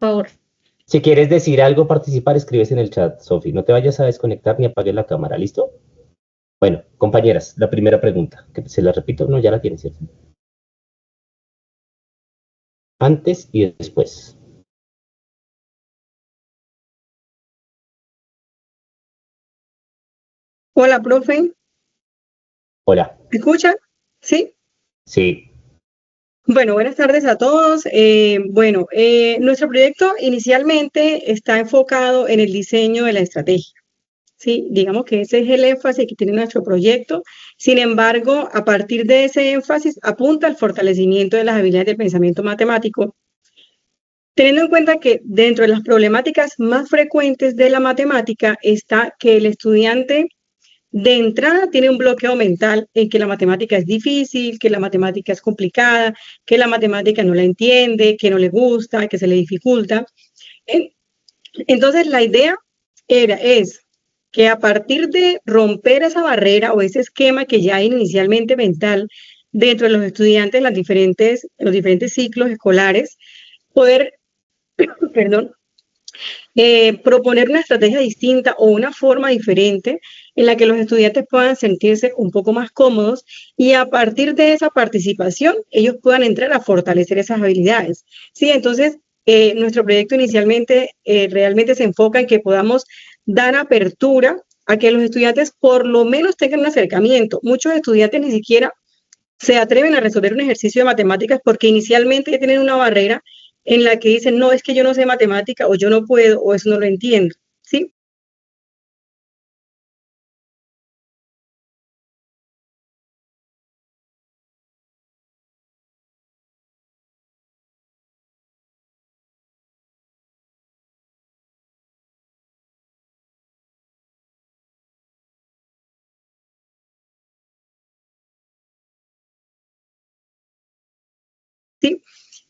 Por favor. Si quieres decir algo, participar, escribes en el chat, Sofi. No te vayas a desconectar ni apagues la cámara, ¿listo? Bueno, compañeras, la primera pregunta, que se la repito, no, ya la tienes, ¿cierto? Antes y después. Hola, profe. Hola. ¿Me escuchan? ¿Sí? Sí. Bueno, buenas tardes a todos. Nuestro proyecto inicialmente está enfocado en el diseño de la estrategia. Sí, digamos que ese es el énfasis que tiene nuestro proyecto. Sin embargo, a partir de ese énfasis apunta al fortalecimiento de las habilidades del pensamiento matemático, teniendo en cuenta que dentro de las problemáticas más frecuentes de la matemática está que el estudiante de entrada tiene un bloqueo mental en que la matemática es difícil, que la matemática es complicada, que la matemática no la entiende, que no le gusta, que se le dificulta. Entonces, la idea es que a partir de romper esa barrera o ese esquema que ya hay inicialmente mental dentro de los estudiantes en los diferentes ciclos escolares, poder, perdón, proponer una estrategia distinta o una forma diferente en la que los estudiantes puedan sentirse un poco más cómodos y a partir de esa participación ellos puedan entrar a fortalecer esas habilidades. Sí, entonces nuestro proyecto inicialmente realmente se enfoca en que podamos dar apertura a que los estudiantes por lo menos tengan un acercamiento. Muchos estudiantes ni siquiera se atreven a resolver un ejercicio de matemáticas porque inicialmente ya tienen una barrera en la que dicen, no, es que yo no sé matemática o yo no puedo o eso no lo entiendo, ¿sí? ¿Sí?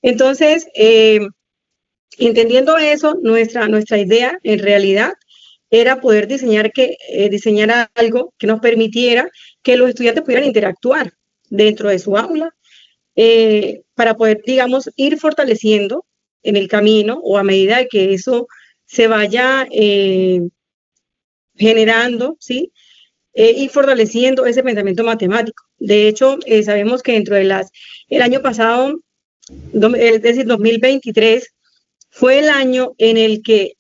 Entonces, entendiendo eso, nuestra idea en realidad era poder diseñar algo que nos permitiera que los estudiantes pudieran interactuar dentro de su aula para poder, digamos, ir fortaleciendo en el camino o a medida de que eso se vaya generando, ¿sí? Ir fortaleciendo ese pensamiento matemático. De hecho, sabemos que el año pasado, es decir, 2023, fue el año en el que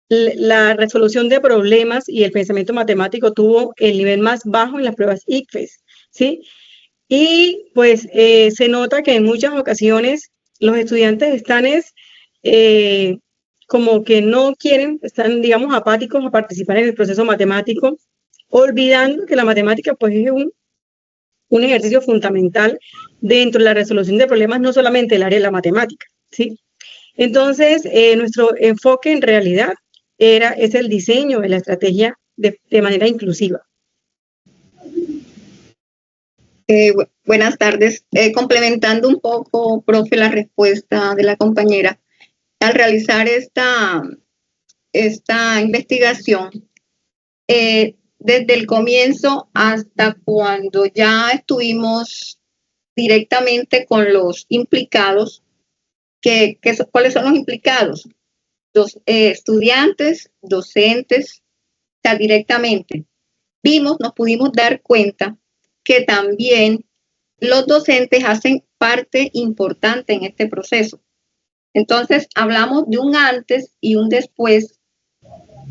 la resolución de problemas y el pensamiento matemático tuvo el nivel más bajo en las pruebas ICFES, ¿sí? Y pues se nota que en muchas ocasiones los estudiantes están como que no quieren, están, digamos, apáticos a participar en el proceso matemático, olvidando que la matemática pues es un ejercicio fundamental dentro de la resolución de problemas, no solamente el área de la matemática, ¿sí? Entonces, nuestro enfoque en realidad es el diseño de la estrategia de manera inclusiva. Buenas tardes. Complementando un poco, profe, la respuesta de la compañera, al realizar esta investigación, desde el comienzo hasta cuando ya estuvimos directamente con los implicados, ¿cuáles son los implicados? Los estudiantes, docentes, o sea, directamente. Nos pudimos dar cuenta que también los docentes hacen parte importante en este proceso. Entonces, hablamos de un antes y un después,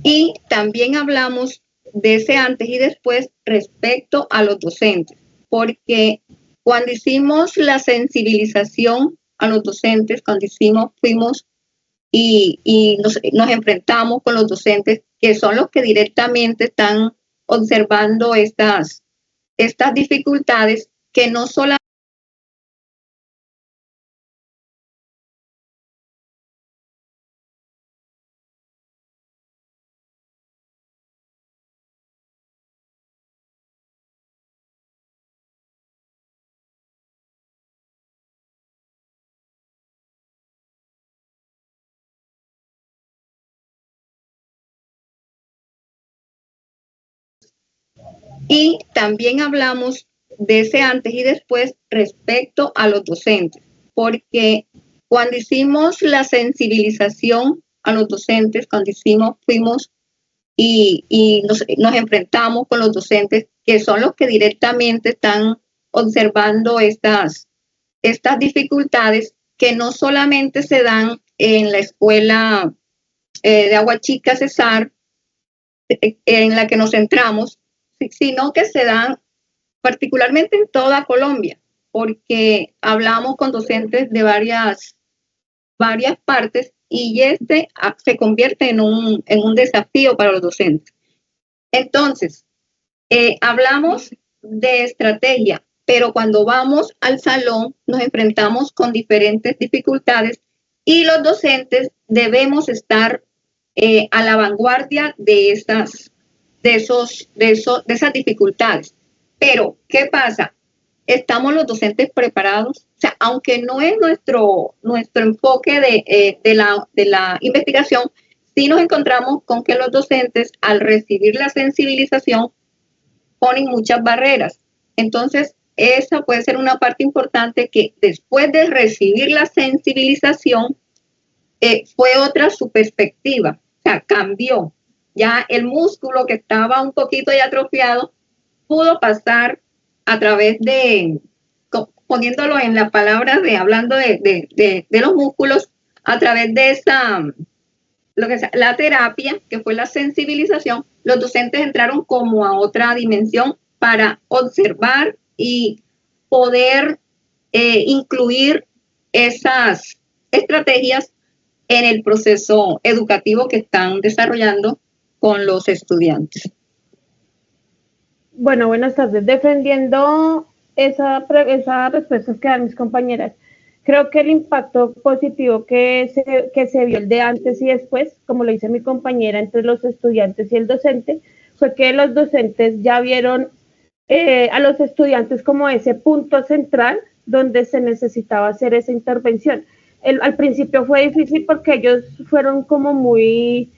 y también hablamos de ese antes y después respecto a los docentes, porque cuando hicimos la sensibilización a los docentes, fuimos y nos enfrentamos con los docentes, que son los que directamente están observando estas dificultades, que no solamente y también hablamos de ese antes y después respecto a los docentes, porque cuando hicimos la sensibilización a los docentes, cuando fuimos y nos enfrentamos con los docentes, que son los que directamente están observando estas dificultades que no solamente se dan en la escuela de Aguachica Cesar, en la que nos centramos, sino que se dan particularmente en toda Colombia, porque hablamos con docentes de varias partes y se convierte en un desafío para los docentes. Entonces, hablamos de estrategia, pero cuando vamos al salón nos enfrentamos con diferentes dificultades y los docentes debemos estar a la vanguardia de esas dificultades. Pero, ¿qué pasa? ¿Estamos los docentes preparados? O sea, aunque no es nuestro enfoque de la investigación, sí nos encontramos con que los docentes, al recibir la sensibilización, ponen muchas barreras. Entonces, esa puede ser una parte importante, que después de recibir la sensibilización, fue otra su perspectiva. O sea, cambió. Ya el músculo que estaba un poquito ya atrofiado pudo pasar a través de, poniéndolo en las palabras hablando de los músculos, a través de la terapia, que fue la sensibilización. Los docentes entraron como a otra dimensión para observar y poder incluir esas estrategias en el proceso educativo que están desarrollando con los estudiantes. Bueno, buenas tardes. Defendiendo esa respuesta que dan mis compañeras, creo que el impacto positivo que se vio el de antes y después, como lo dice mi compañera, entre los estudiantes y el docente, fue que los docentes ya vieron a los estudiantes como ese punto central donde se necesitaba hacer esa intervención. Al principio fue difícil porque ellos fueron como muy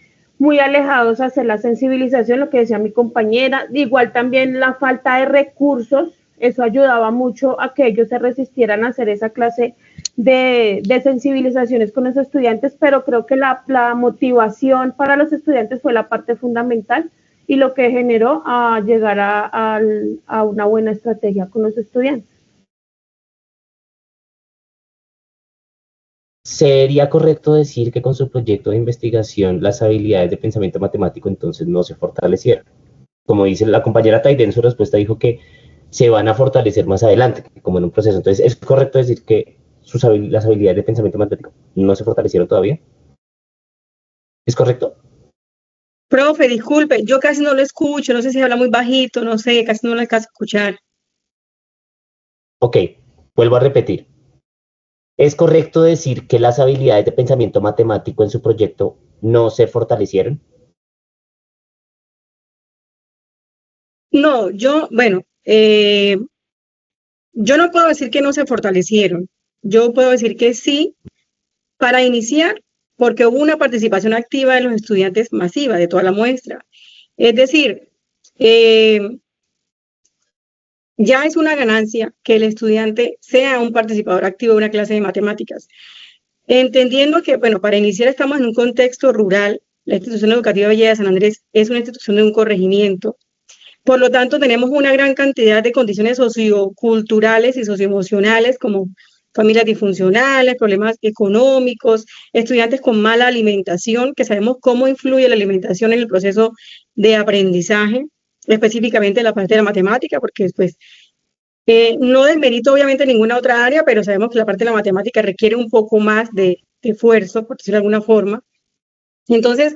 alejados a hacer la sensibilización, lo que decía mi compañera. Igual también la falta de recursos, eso ayudaba mucho a que ellos se resistieran a hacer esa clase de sensibilizaciones con los estudiantes, pero creo que la motivación para los estudiantes fue la parte fundamental y lo que generó a llegar a una buena estrategia con los estudiantes. ¿Sería correcto decir que con su proyecto de investigación las habilidades de pensamiento matemático entonces no se fortalecieron? Como dice la compañera Taide, en su respuesta dijo que se van a fortalecer más adelante, como en un proceso. Entonces, ¿es correcto decir que las habilidades de pensamiento matemático no se fortalecieron todavía? ¿Es correcto? Profe, disculpe, yo casi no lo escucho, no sé si habla muy bajito, no sé, casi no lo alcanzo a escuchar. Ok, vuelvo a repetir. ¿Es correcto decir que las habilidades de pensamiento matemático en su proyecto no se fortalecieron? No, yo no puedo decir que no se fortalecieron. Yo puedo decir que sí, para iniciar, porque hubo una participación activa de los estudiantes masiva, de toda la muestra. Es decir, ya es una ganancia que el estudiante sea un participador activo de una clase de matemáticas. Entendiendo que, bueno, para iniciar estamos en un contexto rural, la institución educativa Bella de San Andrés es una institución de un corregimiento. Por lo tanto, tenemos una gran cantidad de condiciones socioculturales y socioemocionales, como familias disfuncionales, problemas económicos, estudiantes con mala alimentación, que sabemos cómo influye la alimentación en el proceso de aprendizaje, específicamente en la parte de la matemática, porque después no desmerito obviamente ninguna otra área, pero sabemos que la parte de la matemática requiere un poco más de esfuerzo, por decirlo de alguna forma. Entonces,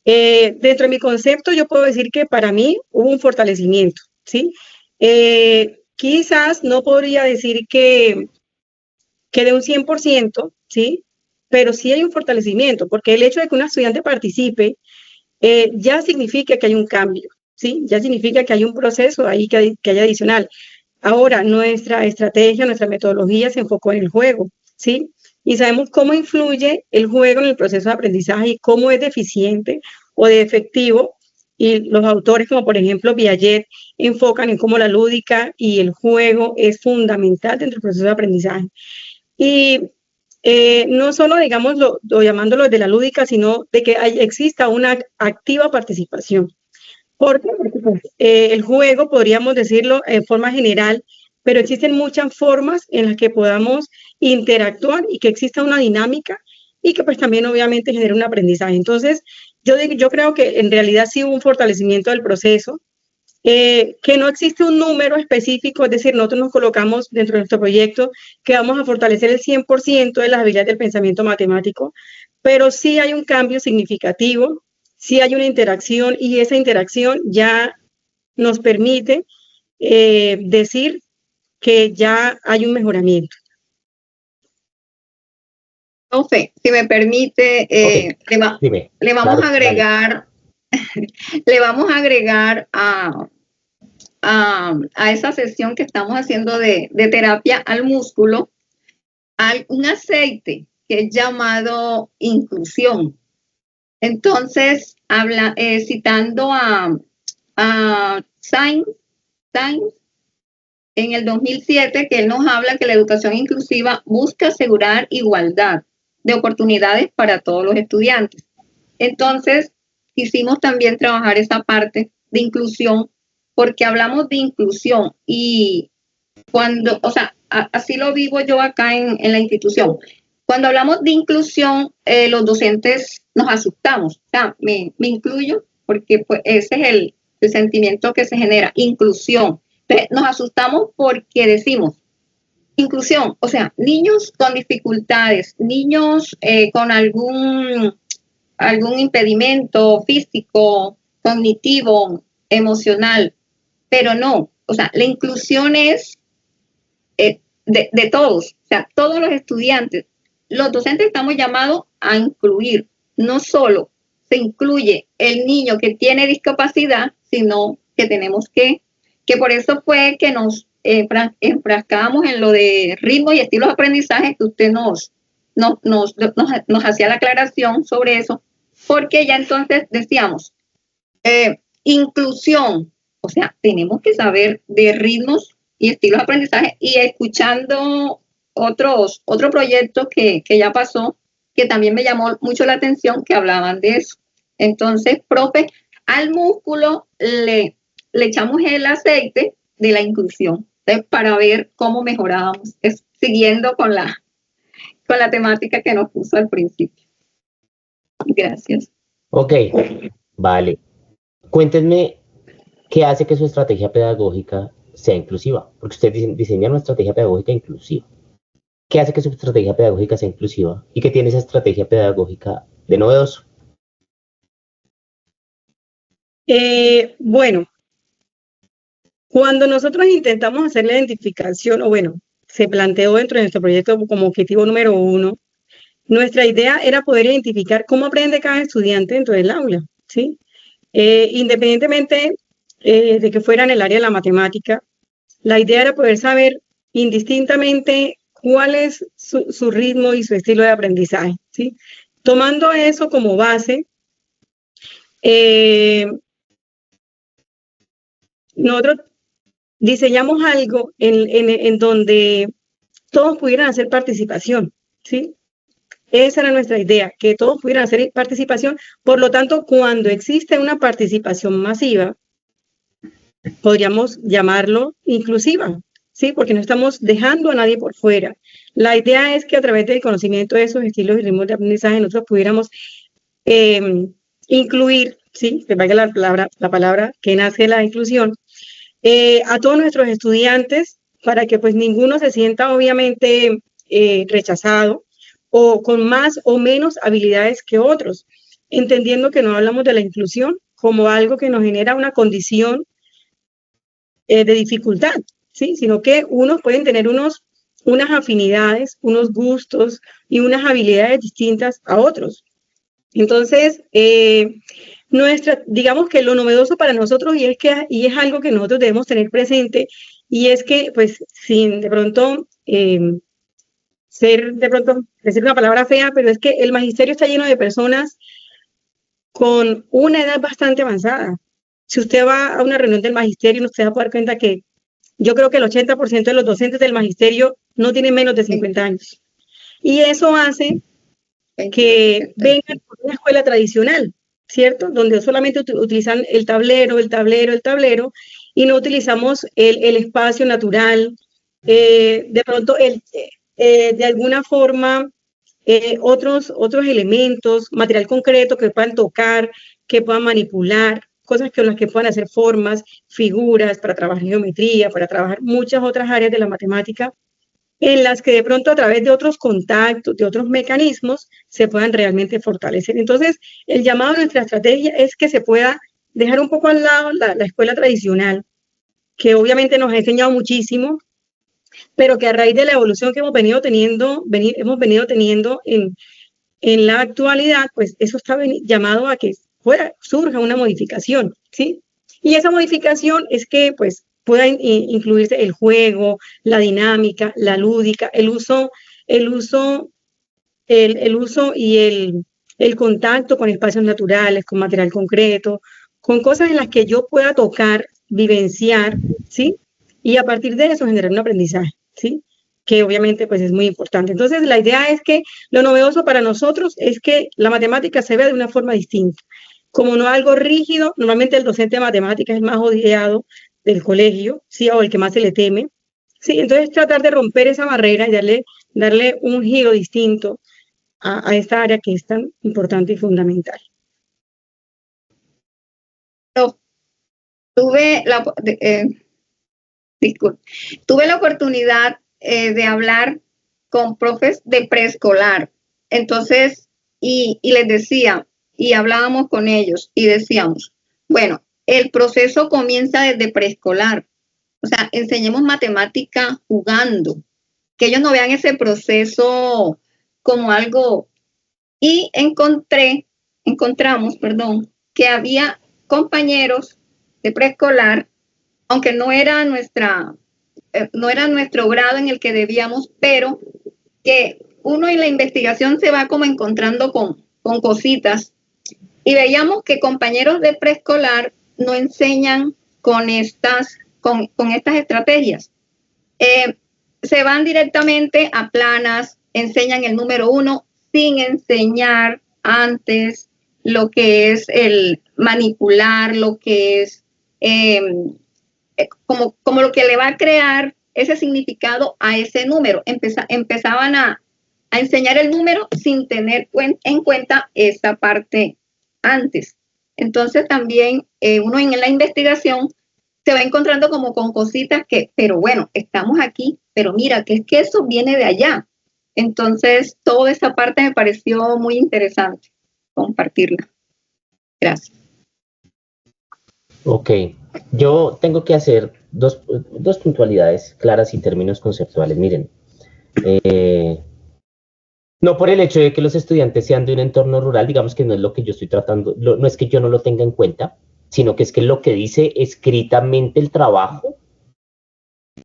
dentro de mi concepto, yo puedo decir que para mí hubo un fortalecimiento, ¿sí? Quizás no podría decir que de un 100%, ¿sí? Pero sí hay un fortalecimiento, porque el hecho de que un estudiante participe ya significa que hay un cambio, ¿sí? Ya significa que hay un proceso ahí que hay adicional. Ahora, nuestra estrategia, nuestra metodología se enfocó en el juego, ¿sí? Y sabemos cómo influye el juego en el proceso de aprendizaje y cómo es de eficiente o de efectivo. Y los autores, como por ejemplo Piaget, enfocan en cómo la lúdica y el juego es fundamental dentro del proceso de aprendizaje. Y no solo, digamos, lo llamándolo de la lúdica, sino de que exista una activa participación. Porque pues, el juego, podríamos decirlo en forma general, pero existen muchas formas en las que podamos interactuar y que exista una dinámica y que pues también obviamente genere un aprendizaje. Entonces, yo creo que en realidad sí hubo un fortalecimiento del proceso, que no existe un número específico, es decir, nosotros nos colocamos dentro de nuestro proyecto que vamos a fortalecer el 100% de las habilidades del pensamiento matemático, pero sí hay un cambio significativo, sí hay una interacción y esa interacción ya nos permite decir que ya hay un mejoramiento. Profe, si me permite, Dime. le vamos Claro, a agregar, le vamos a agregar a esa sesión que estamos haciendo de terapia al músculo, un aceite que es llamado inclusión. Entonces, citando a Sainz en el 2007, que él nos habla que la educación inclusiva busca asegurar igualdad de oportunidades para todos los estudiantes. Entonces, quisimos también trabajar esa parte de inclusión, porque hablamos de inclusión y cuando, o sea, así lo vivo yo acá en la institución. Cuando hablamos de inclusión, los docentes nos asustamos, o sea, me incluyo, porque pues, ese es el sentimiento que se genera, inclusión. Entonces, nos asustamos porque decimos, inclusión, o sea, niños con dificultades, niños con algún impedimento físico, cognitivo, emocional, pero no, o sea, la inclusión es de todos, o sea, todos los estudiantes. Los docentes estamos llamados a incluir, no solo se incluye el niño que tiene discapacidad, sino que tenemos que por eso fue que nos enfrascábamos en lo de ritmo y estilos de aprendizaje, que usted nos hacía la aclaración sobre eso, porque ya entonces decíamos, inclusión, o sea, tenemos que saber de ritmos y estilos de aprendizaje, y escuchando otro proyecto que ya pasó, que también me llamó mucho la atención, que hablaban de eso. Entonces, profe, al músculo le echamos el aceite de la inclusión, para ver cómo mejorábamos, siguiendo con la temática que nos puso al principio. Gracias. Ok, vale. Cuéntenme qué hace que su estrategia pedagógica sea inclusiva, porque ustedes diseñan una estrategia pedagógica inclusiva. ¿Qué hace que su estrategia pedagógica sea inclusiva y qué tiene esa estrategia pedagógica de novedoso? Bueno, cuando nosotros intentamos hacer la identificación, o bueno, se planteó dentro de nuestro proyecto como objetivo número 1, nuestra idea era poder identificar cómo aprende cada estudiante dentro del aula, ¿sí? Independientemente de que fuera en el área de la matemática, la idea era poder saber indistintamente cuál es su ritmo y su estilo de aprendizaje, ¿sí? Tomando eso como base, nosotros diseñamos algo en donde todos pudieran hacer participación, ¿sí? Esa era nuestra idea, que todos pudieran hacer participación. Por lo tanto, cuando existe una participación masiva, podríamos llamarlo inclusiva, ¿sí? Porque no estamos dejando a nadie por fuera. La idea es que a través del conocimiento de esos estilos y ritmos de aprendizaje, nosotros pudiéramos incluir, ¿sí? Que valga la palabra que nace la inclusión, a todos nuestros estudiantes, para que pues ninguno se sienta obviamente rechazado o con más o menos habilidades que otros, entendiendo que no hablamos de la inclusión como algo que nos genera una condición de dificultad, ¿sí? Sino que unos pueden tener unas afinidades, unos gustos y unas habilidades distintas a otros. Entonces, digamos que lo novedoso para nosotros, y es algo que nosotros debemos tener presente, y es que, pues, sin de pronto decir una palabra fea, pero es que el magisterio está lleno de personas con una edad bastante avanzada. Si usted va a una reunión del magisterio, usted va a dar cuenta que yo creo que el 80% de los docentes del magisterio no tienen menos de 50 años. Y eso hace que vengan por una escuela tradicional, ¿cierto? Donde solamente utilizan el tablero, y no utilizamos el espacio natural, de pronto de alguna forma otros elementos, material concreto que puedan tocar, que puedan manipular, cosas con las que puedan hacer formas, figuras, para trabajar geometría, para trabajar muchas otras áreas de la matemática, en las que de pronto a través de otros contactos, de otros mecanismos, se puedan realmente fortalecer. Entonces, el llamado de nuestra estrategia es que se pueda dejar un poco al lado la escuela tradicional, que obviamente nos ha enseñado muchísimo, pero que a raíz de la evolución que hemos venido teniendo en la actualidad, pues eso está llamado a que surja una modificación, ¿sí? Y esa modificación es que, pues, pueda incluirse el juego, la dinámica, la lúdica, el uso y el contacto con espacios naturales, con material concreto, con cosas en las que yo pueda tocar, vivenciar, ¿sí? Y a partir de eso generar un aprendizaje, ¿sí? Que obviamente pues es muy importante. Entonces la idea es que lo novedoso para nosotros es que la matemática se vea de una forma distinta, como no algo rígido. Normalmente el docente de matemáticas es el más odiado del colegio, ¿sí? O el que más se le teme, ¿sí? Entonces tratar de romper esa barrera y darle un giro distinto a esta área que es tan importante y fundamental. Tuve la oportunidad de hablar con profes de preescolar. Entonces, y les decía, y hablábamos con ellos y decíamos, bueno, el proceso comienza desde preescolar. O sea, enseñemos matemática jugando, que ellos no vean ese proceso como algo. Y encontramos, que había compañeros de preescolar, aunque no era nuestro grado en el que debíamos, pero que uno en la investigación se va como encontrando con cositas, y veíamos que compañeros de preescolar no enseñan con estas estrategias. Se van directamente a planas, enseñan el número 1 sin enseñar antes lo que es el manipular, lo que es como lo que le va a crear ese significado a ese número. Empezaban a enseñar el número sin tener en cuenta esa parte antes. Entonces también uno en la investigación se va encontrando como con cositas pero bueno, estamos aquí, pero mira, que es que eso viene de allá. Entonces, toda esa parte me pareció muy interesante compartirla. Gracias. Ok, yo tengo que hacer dos puntualidades claras y términos conceptuales. Miren, no por el hecho de que los estudiantes sean de un entorno rural, digamos que no es lo que yo estoy tratando, no es que yo no lo tenga en cuenta, sino que es que lo que dice escritamente el trabajo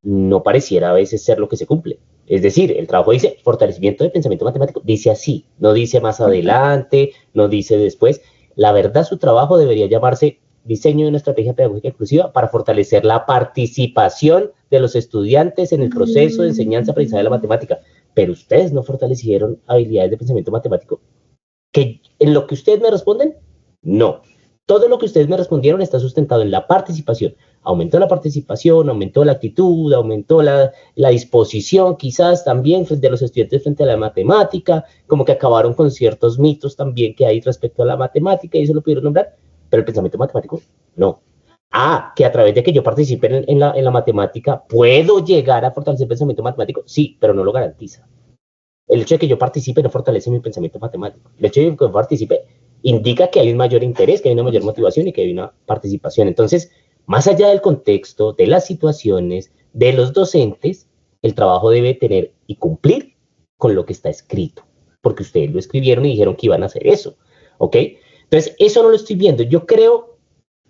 no pareciera a veces ser lo que se cumple. Es decir, el trabajo dice fortalecimiento del pensamiento matemático, dice así, no dice más adelante, no dice después. La verdad, su trabajo debería llamarse diseño de una estrategia pedagógica inclusiva para fortalecer la participación de los estudiantes en el proceso de enseñanza-aprendizaje de la matemática. Pero ustedes no fortalecieron habilidades de pensamiento matemático. ¿Que en lo que ustedes me responden? No. Todo lo que ustedes me respondieron está sustentado en la participación. Aumentó la participación, aumentó la actitud, aumentó la disposición quizás también de los estudiantes frente a la matemática, como que acabaron con ciertos mitos también que hay respecto a la matemática y eso lo pudieron nombrar, pero el pensamiento matemático no. Que a través de que yo participe en la matemática puedo llegar a fortalecer el pensamiento matemático, sí, pero no lo garantiza. El hecho de que yo participe no fortalece mi pensamiento matemático. El hecho de que yo participe indica que hay un mayor interés, que hay una mayor motivación y que hay una participación. Entonces, más allá del contexto, de las situaciones, de los docentes, el trabajo debe tener y cumplir con lo que está escrito, porque ustedes lo escribieron y dijeron que iban a hacer eso, ¿ok? Entonces, eso no lo estoy viendo. Yo creo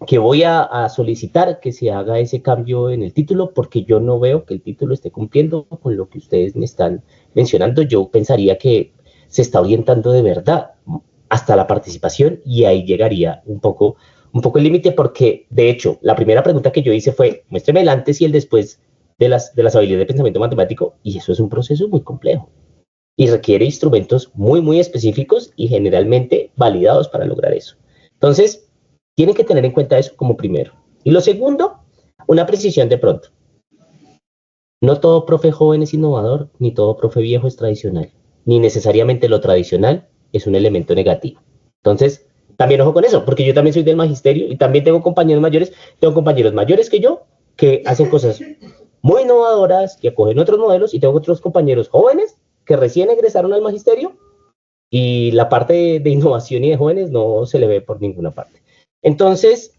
que voy a solicitar que se haga ese cambio en el título, porque yo no veo que el título esté cumpliendo con lo que ustedes me están mencionando. Yo pensaría que se está orientando de verdad hasta la participación y ahí llegaría un poco el límite, porque de hecho la primera pregunta que yo hice fue muéstreme el antes y el después de las habilidades de pensamiento matemático, y eso es un proceso muy complejo. y requiere instrumentos muy, muy específicos y generalmente validados para lograr eso. Entonces, tienen que tener en cuenta eso como primero. Y lo segundo, una precisión de pronto. No todo profe joven es innovador, ni todo profe viejo es tradicional, ni necesariamente lo tradicional es un elemento negativo. Entonces, también ojo con eso, porque yo también soy del magisterio y también tengo compañeros mayores que yo que hacen cosas muy innovadoras, que acogen otros modelos, y tengo otros compañeros jóvenes que recién egresaron al magisterio y la parte de innovación y de jóvenes no se le ve por ninguna parte. Entonces,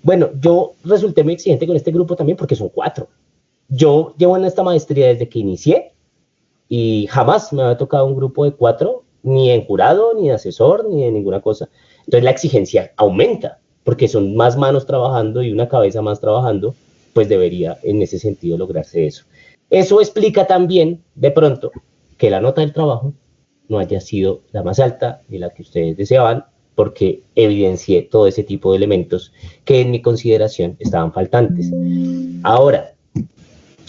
bueno, yo resulté muy exigente con este grupo también porque son 4. Yo llevo en esta maestría desde que inicié y jamás me había tocado un grupo de 4, ni en jurado, ni de asesor, ni de ninguna cosa. Entonces la exigencia aumenta porque son más manos trabajando y una cabeza más trabajando, pues debería en ese sentido lograrse eso. Eso explica también, de pronto, que la nota del trabajo no haya sido la más alta ni la que ustedes deseaban, porque evidencié todo ese tipo de elementos que en mi consideración estaban faltantes. Ahora,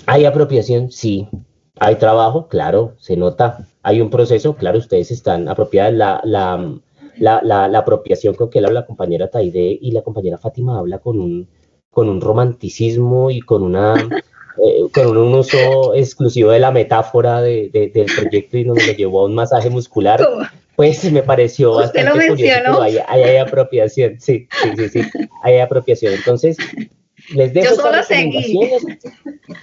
¿hay apropiación? Sí. ¿Hay trabajo? Claro, se nota. ¿Hay un proceso? Claro, ustedes están apropiadas. La apropiación con que habla la compañera Taide y la compañera Fátima habla con un romanticismo y con un uso exclusivo de la metáfora del proyecto, y nos lo llevó a un masaje muscular. Pues me pareció Usted bastante lo curioso, pero hay apropiación, sí, hay apropiación. Entonces, les dejo Yo solo esas recomendaciones.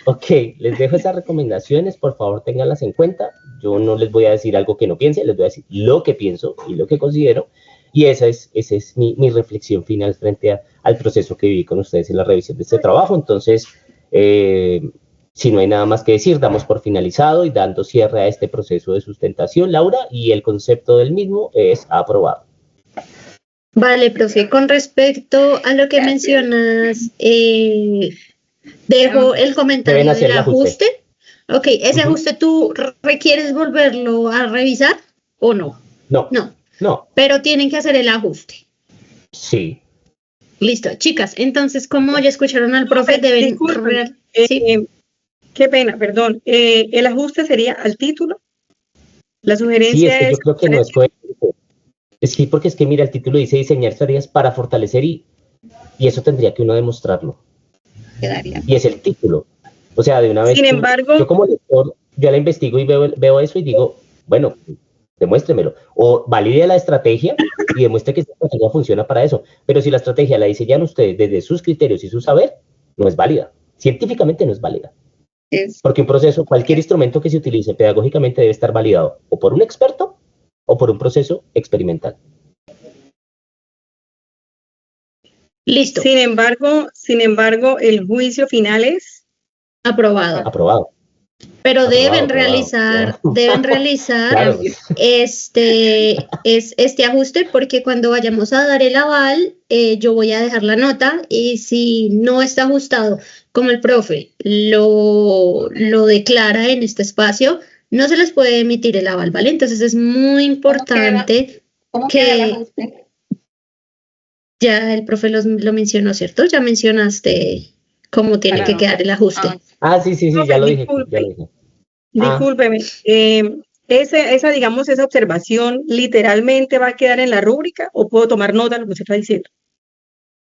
Ok, les dejo esas recomendaciones, por favor, ténganlas en cuenta. Yo no les voy a decir algo que no piense, les voy a decir lo que pienso y lo que considero, y esa es mi reflexión final frente al proceso que viví con ustedes en la revisión de este trabajo. Entonces, si no hay nada más que decir, damos por finalizado y dando cierre a este proceso de sustentación, Laura, y el concepto del mismo es aprobado. Vale, profe, con respecto a lo que mencionas, dejo el comentario del ajuste. Ok, ¿ese ajuste tú requieres volverlo a revisar o no? No. Pero tienen que hacer el ajuste. Sí. Listo, chicas, entonces, como ya escucharon al profe, deben... Disculpen, ¿sí? Qué pena, perdón. El ajuste sería al título. La sugerencia sí, es que yo creo que no es coherente. Sí, porque es que mira, el título dice diseñar tareas para fortalecer y eso tendría que uno demostrarlo. Quedaría. Y es el título. O sea, de una vez, Sin embargo, yo como lector, yo la investigo y veo eso y digo, bueno, demuéstremelo. O valide la estrategia y demuestre que esta estrategia funciona para eso. Pero si la estrategia la diseñan ustedes desde sus criterios y su saber, no es válida. Científicamente no es válida. Porque un proceso, cualquier instrumento que se utilice pedagógicamente debe estar validado o por un experto o por un proceso experimental. Listo. Sin embargo, el juicio final es aprobado. Pero deben realizar claro. este ajuste, porque cuando vayamos a dar el aval, yo voy a dejar la nota, y si no está ajustado como el profe lo declara en este espacio, no se les puede emitir el aval, ¿vale? Entonces es muy importante ¿Cómo queda el ajuste? Ya el profe lo mencionó, ¿cierto? Ya mencionaste cómo tiene que quedar el ajuste. Sí, ya lo dije. Discúlpeme, esa observación literalmente va a quedar en la rúbrica, o puedo tomar nota de lo que usted está diciendo.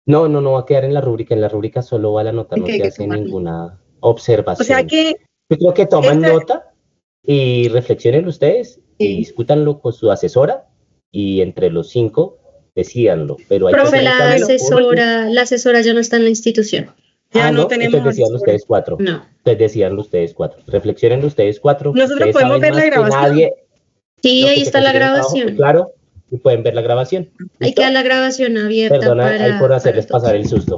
No va a quedar en la rúbrica solo va la nota, no se hace ninguna observación. O sea que yo creo que toman nota y reflexionen ustedes y discútanlo con su asesora, y entre los 5 decídanlo. Pero hay profe, la asesora ya no está en la institución. Ya no tenemos. Entonces decían ustedes 4. No. Entonces decían ustedes 4. Reflexionen ustedes 4. Nosotros podemos ver la grabación. Sí, ahí está la grabación. Claro, y pueden ver la grabación. Hay que dar la grabación abierta. Perdona, ahí por hacerles pasar el susto.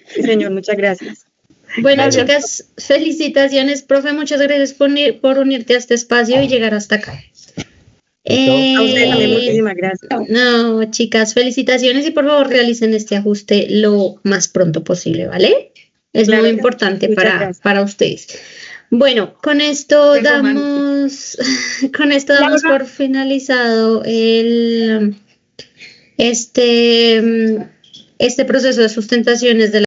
Sí, señor, muchas gracias. Bueno, chicas, felicitaciones, profe, muchas gracias por unirte a este espacio y llegar hasta acá. A usted también, muchísimas gracias. No, chicas, felicitaciones, y por favor realicen este ajuste lo más pronto posible, ¿vale? Es muy importante para ustedes. Bueno, con esto damos por finalizado este proceso de sustentaciones de la